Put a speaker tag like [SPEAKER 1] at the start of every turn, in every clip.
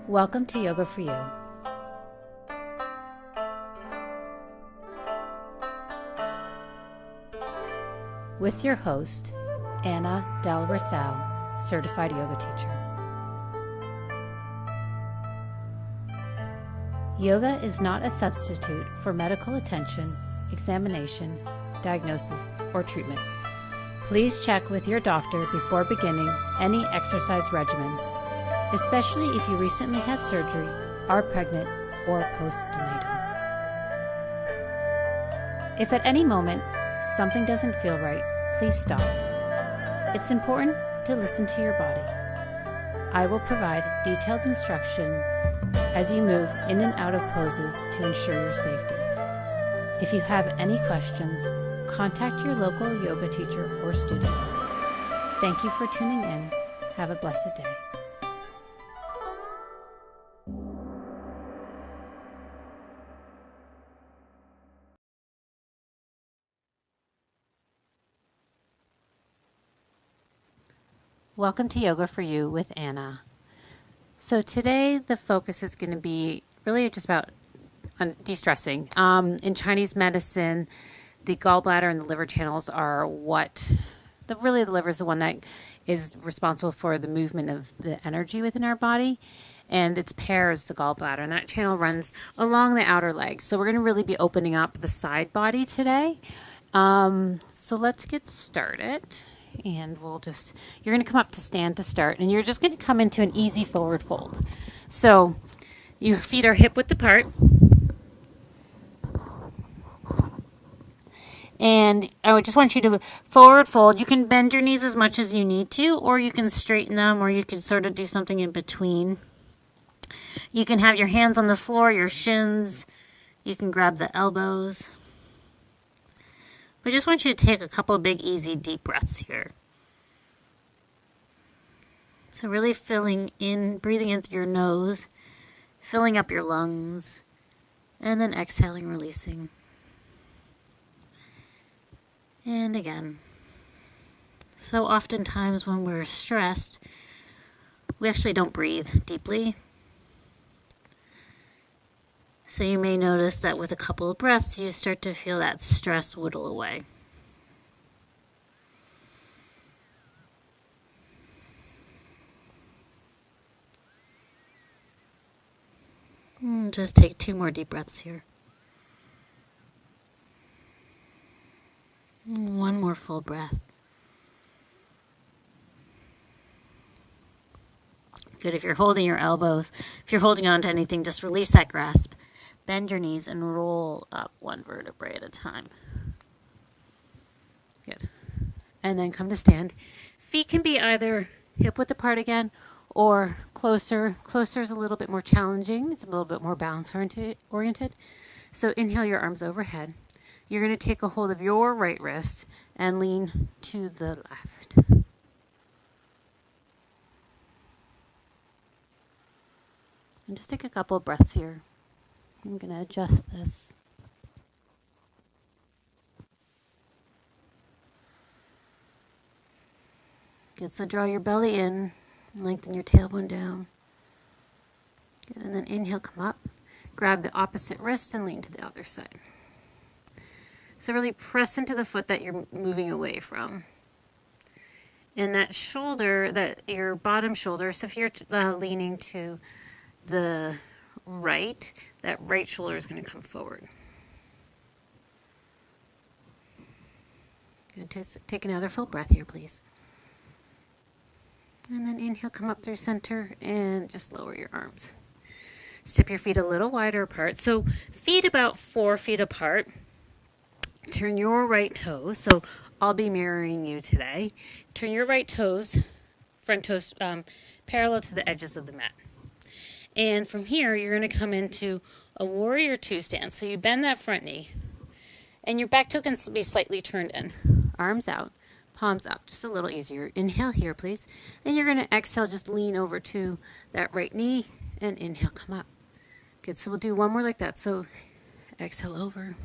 [SPEAKER 1] Welcome to Yoga for You. With your host, Ana del Rosal, certified yoga teacher. Yoga is not a substitute for medical attention, examination, diagnosis, or treatment. Please check with your doctor before beginning any exercise regimen, especially if you recently had surgery, are pregnant, or postnatal. If at any moment something doesn't feel right, please stop. It's important to listen to your body. I will provide detailed instruction as you move in and out of poses to ensure your safety. If you have any questions, contact your local yoga teacher or studio. Thank you for tuning in. Have a blessed day. Welcome to Yoga for You with Ana. So today the focus is going to be really just about de-stressing. In Chinese medicine, the gallbladder and the liver channels are the liver is the one that is responsible for the movement of the energy within our body, and its pair is the gallbladder, and that channel runs along the outer legs. So we're going to really be opening up the side body today. So let's get started. And you're going to come up to stand to start, and you're just going to come into an easy forward fold. So your feet are hip width apart. And I would just want you to forward fold. You can bend your knees as much as you need to, or you can straighten them, or you can sort of do something in between. You can have your hands on the floor, your shins. You can grab the elbows. I just want you to take a couple of big, easy, deep breaths here. So really breathing in through your nose, filling up your lungs, and then exhaling, releasing. And again. So oftentimes when we're stressed, we actually don't breathe deeply. So you may notice that with a couple of breaths, you start to feel that stress whittle away. Just take 2 more deep breaths here. And 1 more full breath. Good. If you're holding your elbows, if you're holding on to anything, just release that grasp. Bend your knees and roll up 1 vertebrae at a time. Good. And then come to stand. Feet can be either hip width apart again or closer. Closer is a little bit more challenging. It's a little bit more balance oriented. So inhale your arms overhead. You're going to take a hold of your right wrist and lean to the left. And just take a couple of breaths here. I'm going to adjust this. Good, so draw your belly in, lengthen your tailbone down. Good, and then inhale, come up. Grab the opposite wrist and lean to the other side. So really press into the foot that you're moving away from. And that shoulder, your bottom shoulder, so if you're leaning to the right, that right shoulder is going to come forward. Good. Take another full breath here, please. And then inhale, come up through center, and just lower your arms. Step your feet a little wider apart. So feet about 4 feet apart. Turn your right toes. So I'll be mirroring you today. Turn your right toes, front toes, parallel to the edges of the mat. And from here, you're going to come into a warrior 2 stance. So you bend that front knee, and your back toe can be slightly turned in. Arms out, palms up, just a little easier. Inhale here, please. And you're going to exhale, just lean over to that right knee, and inhale, come up. Good, so we'll do 1 more like that. So exhale over,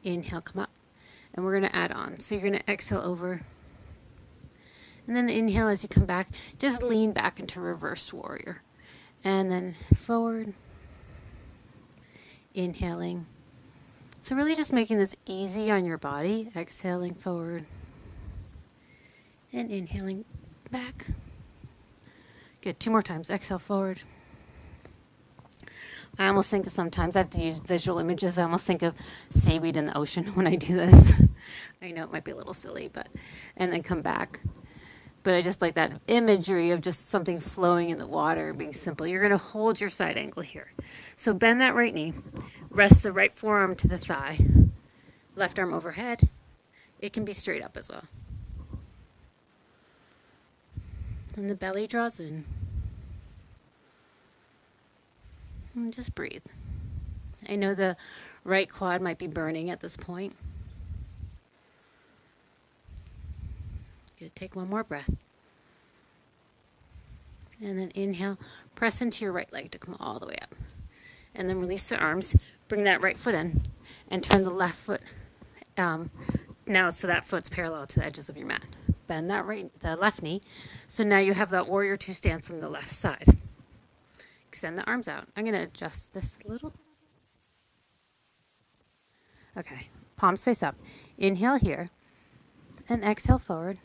[SPEAKER 1] inhale, come up. And we're going to add on. So you're going to exhale over, and then inhale as you come back. Just lean back into reverse warrior. and then forward, inhaling. So really just making this easy on your body, exhaling forward and inhaling back. Good, 2 more times. Exhale forward. I almost think of sometimes, I have to use visual images, I almost think of seaweed in the ocean when I do this. I know it might be a little silly, and then come back. But I just like that imagery of just something flowing in the water, being simple. You're going to hold your side angle here. So bend that right knee. Rest the right forearm to the thigh. Left arm overhead. It can be straight up as well. And the belly draws in. And just breathe. I know the right quad might be burning at this point. Good. Take one more breath. And then inhale. Press into your right leg to come all the way up. And then release the arms. Bring that right foot in. And turn the left foot now so that foot's parallel to the edges of your mat. Bend the left knee. So now you have that warrior 2 stance on the left side. Extend the arms out. I'm going to adjust this a little. Okay, palms face up. Inhale here and exhale forward.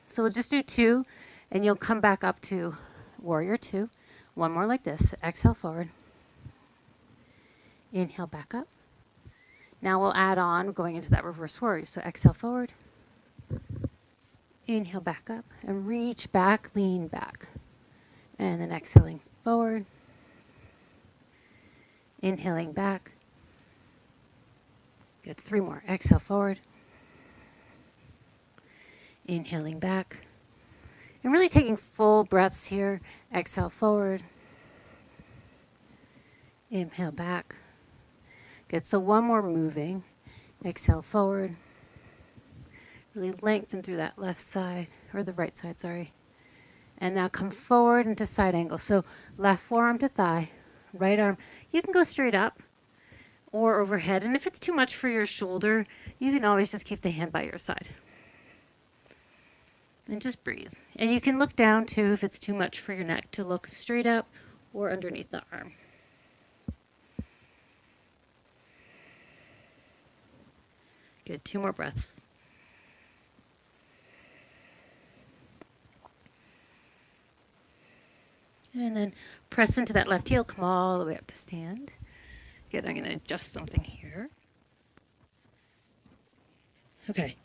[SPEAKER 1] So we'll just do 2 and you'll come back up to warrior 2. One more like this. Exhale forward. Inhale back up. Now we'll add on going into that reverse warrior. So exhale forward. Inhale back up and reach back, lean back. And then exhaling forward. Inhaling back. Good. 3 more. Exhale forward. Inhaling back. And really taking full breaths here. Exhale forward. Inhale back. Good. So one more moving. Exhale forward. Really lengthen through that left side, or the right side, sorry. And now come forward into side angle. So left forearm to thigh, right arm. You can go straight up or overhead. And if it's too much for your shoulder, you can always just keep the hand by your side. And just breathe. And you can look down too if it's too much for your neck to look straight up or underneath the arm. Good. 2 more breaths. And then press into that left heel, come all the way up to stand. Good, I'm going to adjust something here. Okay,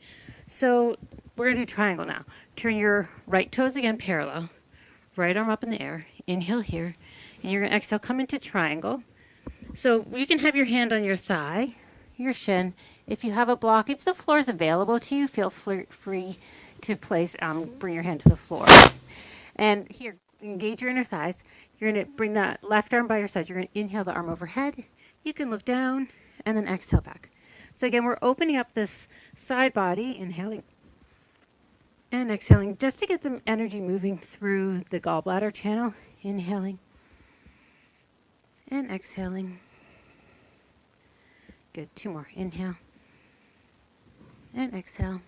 [SPEAKER 1] so we're going to do triangle now. Turn your right toes again parallel, right arm up in the air, inhale here, and you're going to exhale, come into triangle. So you can have your hand on your thigh, your shin. If you have a block, if the floor is available to you, feel free to place, bring your hand to the floor. And here, engage your inner thighs. You're going to bring that left arm by your side. You're going to inhale the arm overhead. You can look down and then exhale back. So again, we're opening up this side body, inhaling and exhaling just to get the energy moving through the gallbladder channel. Inhaling and exhaling. Good. 2 more. Inhale and exhale.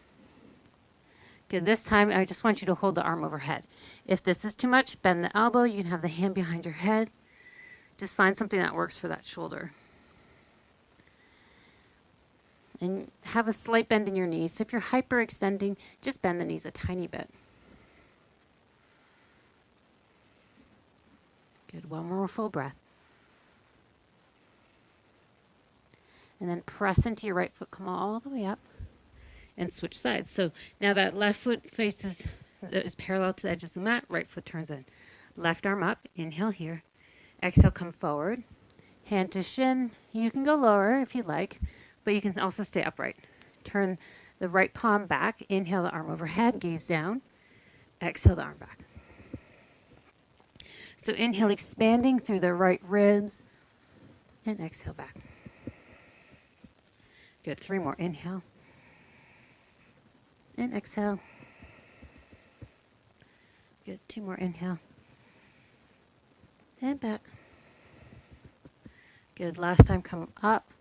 [SPEAKER 1] Good. This time, I just want you to hold the arm overhead. If this is too much, bend the elbow. You can have the hand behind your head. Just find something that works for that shoulder. And have a slight bend in your knees. So if you're hyperextending, just bend the knees a tiny bit. Good. 1 more full breath. And then press into your right foot. Come all the way up. And switch sides. So now that left foot is parallel to the edge of the mat, right foot turns in. Left arm up, inhale here. Exhale, come forward. Hand to shin. You can go lower if you like, but you can also stay upright. Turn the right palm back. Inhale the arm overhead, gaze down. Exhale the arm back. So inhale, expanding through the right ribs, and exhale back. Good. 3 more. Inhale. And exhale. Good. 2 more. Inhale. And back. Good. Last time, come up.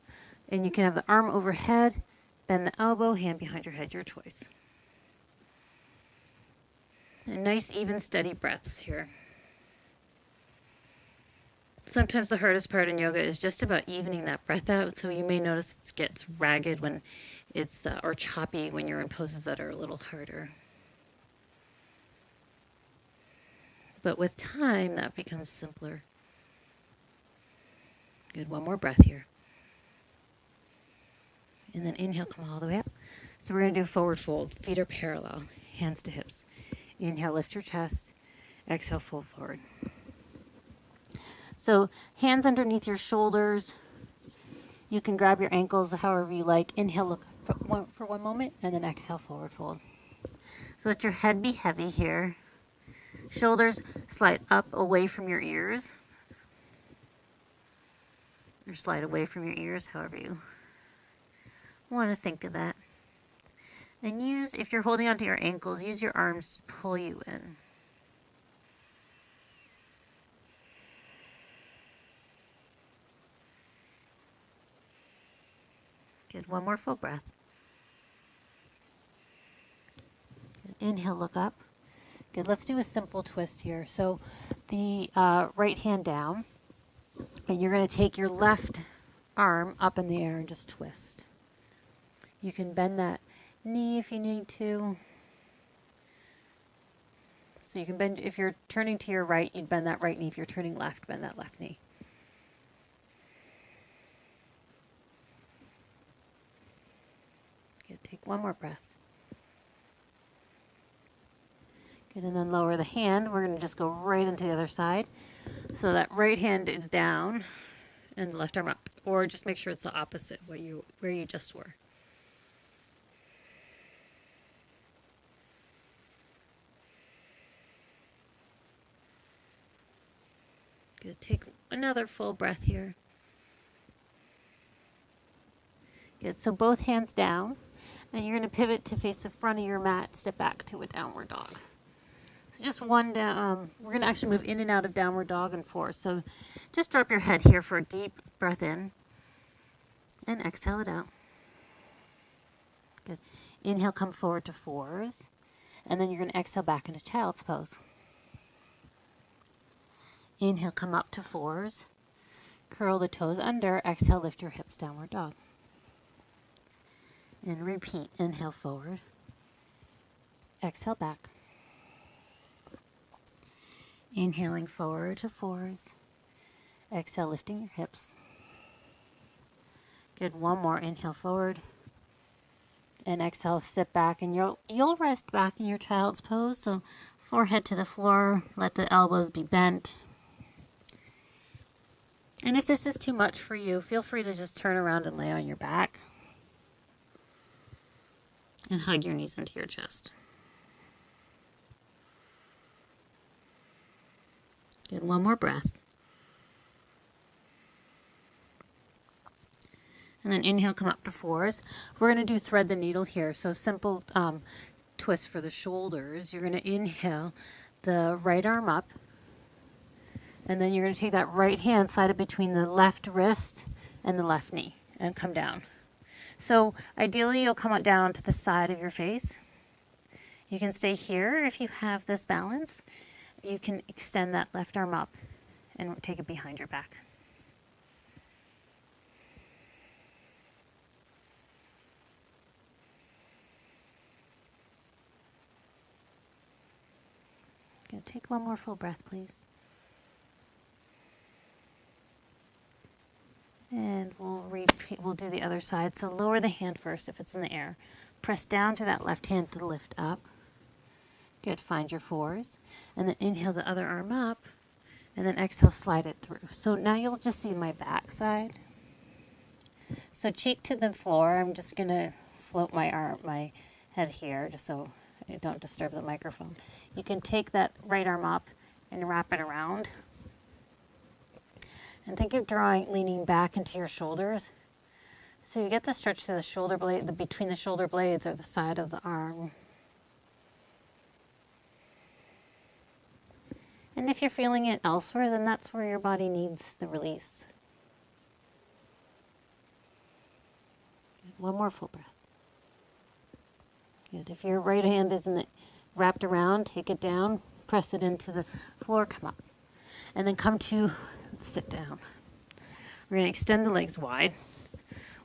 [SPEAKER 1] And you can have the arm overhead, bend the elbow, hand behind your head, your choice. And nice, even, steady breaths here. Sometimes the hardest part in yoga is just about evening that breath out. So you may notice it gets ragged when it's, or choppy when you're in poses that are a little harder. But with time, that becomes simpler. Good, one more breath here. And then inhale, come all the way up. So we're going to do forward fold. Feet are parallel, hands to hips. Inhale, lift your chest. Exhale, fold forward. So hands underneath your shoulders. You can grab your ankles however you like. Inhale, look for one moment, and then exhale, forward fold. So let your head be heavy here. Shoulders slide up away from your ears. Or slide away from your ears, however you want to think of that. And use, if you're holding onto your ankles, use your arms to pull you in. Good, one more full breath. Good. Inhale, look up. Good, let's do a simple twist here. So the right hand down, and you're going to take your left arm up in the air and just twist. You can bend that knee if you need to. So you can bend, if you're turning to your right, you'd bend that right knee. If you're turning left, bend that left knee. Good, take one more breath. Good, and then lower the hand. We're going to just go right into the other side. So that right hand is down and the left arm up. Or just make sure it's the opposite where you just were. Good, take another full breath here. Good, so both hands down. And you're going to pivot to face the front of your mat, step back to a downward dog. So just one down, we're going to actually move in and out of downward dog and four. So just drop your head here for a deep breath in and exhale it out. Good. Inhale, come forward to fours. And then you're going to exhale back into child's pose. Inhale, come up to fours. Curl the toes under. Exhale, lift your hips, downward dog. And repeat. Inhale forward. Exhale back. Inhaling forward to fours. Exhale, lifting your hips. Good. One more. Inhale forward. And exhale, sit back. And you'll rest back in your child's pose. So forehead to the floor. Let the elbows be bent. And if this is too much for you, feel free to just turn around and lay on your back. And hug your knees into your chest. Good, one more breath. And then inhale, come up to fours. We're going to do thread the needle here. So simple twist for the shoulders. You're going to inhale the right arm up. And then you're going to take that right hand, slide it between the left wrist and the left knee and come down. So ideally you'll come down to the side of your face. You can stay here if you have this balance. You can extend that left arm up and take it behind your back. Good. Take one more full breath, please. And we'll do the other side. So lower the hand first if it's in the air. Press down to that left hand to lift up. Good, find your fours. And then inhale the other arm up. And then exhale, slide it through. So now you'll just see my back side. So cheek to the floor. I'm just going to float my head here just so I don't disturb the microphone. You can take that right arm up and wrap it around. And think of leaning back into your shoulders. So you get the stretch to the shoulder blade, between the shoulder blades or the side of the arm. And if you're feeling it elsewhere, then that's where your body needs the release. Good. One more full breath. Good. If your right hand isn't wrapped around, take it down, press it into the floor, come up. And then come to sit down. We're going to extend the legs wide.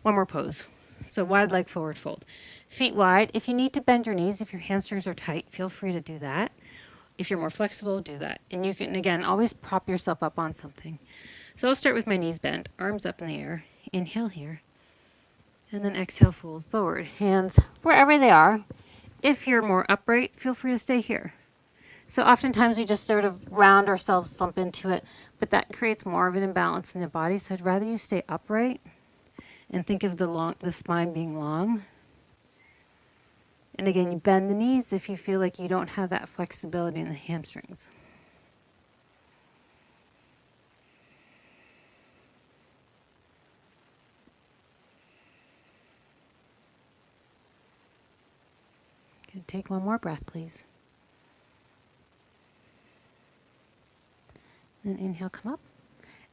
[SPEAKER 1] One more pose. So wide leg forward fold. Feet wide. If you need to bend your knees, if your hamstrings are tight, feel free to do that. If you're more flexible, do that. And you can, again, always prop yourself up on something. So I'll start with my knees bent, arms up in the air. Inhale here. And then exhale, fold forward. Hands wherever they are. If you're more upright, feel free to stay here. So oftentimes we just sort of round ourselves, slump into it, but that creates more of an imbalance in the body. So I'd rather you stay upright and think of the spine being long. And again, you bend the knees if you feel like you don't have that flexibility in the hamstrings. Good. Take one more breath, please. Then inhale, come up,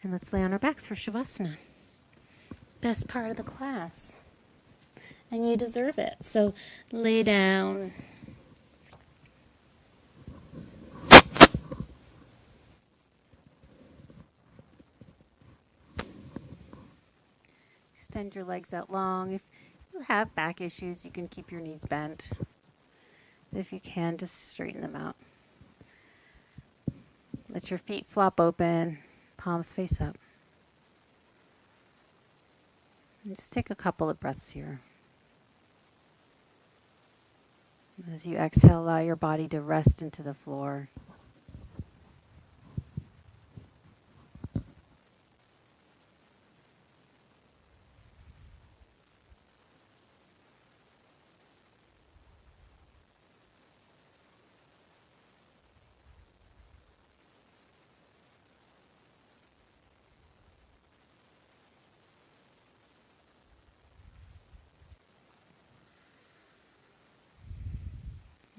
[SPEAKER 1] and let's lay on our backs for Shavasana. Best part of the class. And you deserve it. So lay down. Extend your legs out long. If you have back issues, you can keep your knees bent. If you can, just straighten them out. Let your feet flop open, palms face up. And just take a couple of breaths here. As you exhale, allow your body to rest into the floor.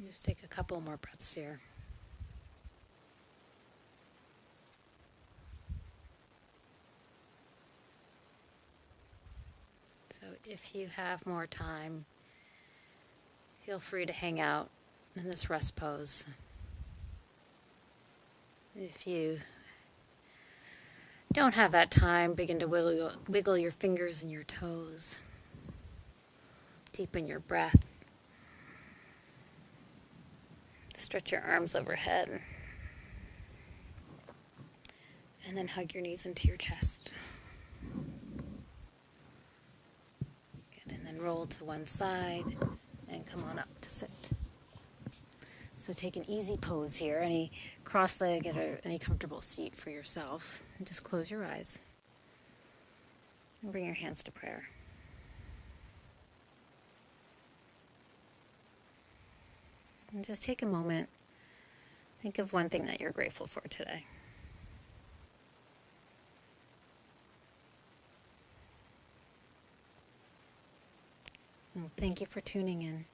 [SPEAKER 1] Just take a couple more breaths here. So if you have more time, feel free to hang out in this rest pose. If you don't have that time, begin to wiggle your fingers and your toes. Deepen your breath. Stretch your arms overhead. And then hug your knees into your chest. Good. And then roll to one side and come on up to sit. So take an easy pose here, any cross-legged or any comfortable seat for yourself. And just close your eyes. And bring your hands to prayer. And just take a moment. Think of one thing that you're grateful for today. Well, thank you for tuning in.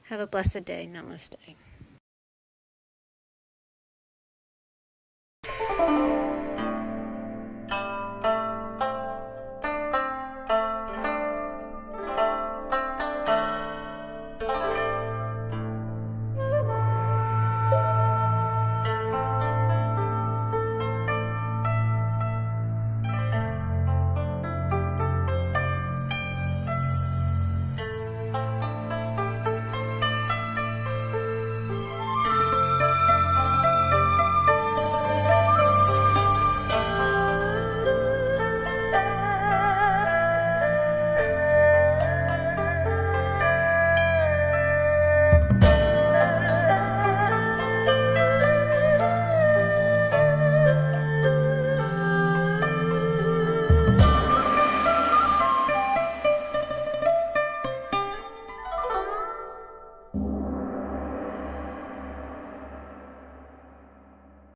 [SPEAKER 1] Have a blessed day. Namaste.